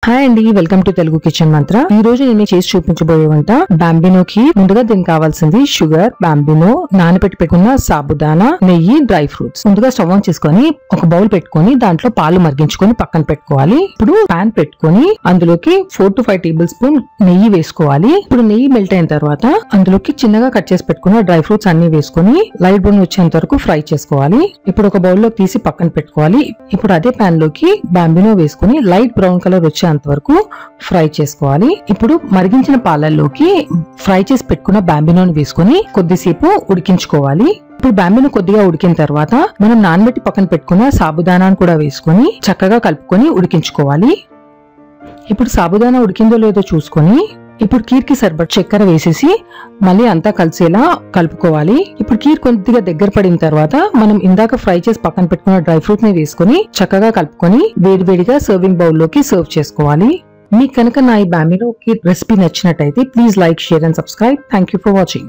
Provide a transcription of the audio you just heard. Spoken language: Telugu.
హాయ్ అండి, వెల్కమ్ టు తెలుగు కిచెన్ మంత్ర. ఈ రోజు నేను చేసి చూపించబోయే వంట బాంబినో ఖీర్. ముందుగా దీనికి కావాల్సింది షుగర్, బాంబినో, నానబెట్టి పెట్టుకున్న సాబుదానా, నెయ్యి, డ్రై ఫ్రూట్స్. ముందుగా స్టవ్ ఆన్ చేసుకొని ఒక బౌల్ పెట్టుకొని దాంట్లో పాలు మరిగించుకొని పక్కన పెట్టుకోవాలి. ఇప్పుడు పాన్ పెట్టుకొని అందులోకి 4 to 5 టేబుల్ స్పూన్ నెయ్యి వేసుకోవాలి. ఇప్పుడు నెయ్యి మెల్ట్ అయిన తర్వాత అందులోకి చిన్నగా కట్ చేసి పెట్టుకున్న డ్రై ఫ్రూట్స్ అన్ని వేసుకొని లైట్ బ్రౌన్ వచ్చేంత వరకు ఫ్రై చేసుకోవాలి. ఇప్పుడు ఒక బౌల్ లో తీసి పక్కన పెట్టుకోవాలి. ఇప్పుడు అదే పాన్ లోకి బాంబినో వేసుకొని లైట్ బ్రౌన్ కలర్ వచ్చేంత వరకు ఫ్రై చేసుకోవాలి. ఇప్పుడు మరిగించిన పాలల్లోకి ఫ్రై చేసి పెట్టుకున్న బాంబినోని వేసుకొని కొద్దిసేపు ఉడికించుకోవాలి. ఇప్పుడు బాంబినో కొద్దిగా ఉడికిన తర్వాత మనం నానబెట్టి పక్కన పెట్టుకున్న సాబుదానాను కూడా వేసుకొని చక్కగా కలుపుకొని ఉడికించుకోవాలి. ఇప్పుడు సాబుదానా ఉడికిందో లేదో చూసుకొని ఇప్పుడు కీర్ కి సరిపడ చక్కెర వేసేసి మళ్ళీ అంతా కలిసేలా కలుపుకోవాలి. ఇప్పుడు కీర్ కొద్దిగా దగ్గర పడిన తర్వాత మనం ఇందాక ఫ్రై చేసి పక్కన పెట్టుకున్న డ్రై ఫ్రూట్ ని వేసుకొని చక్కగా కలుపుకొని వేడివేడిగా సర్వింగ్ బౌల్ లోకి సర్వ్ చేసుకోవాలి. మీకు కనుక నా ఈ బాంబినో కీర్ రెసిపీ నచ్చినట్టయితే please like, share and subscribe. Thank you for watching.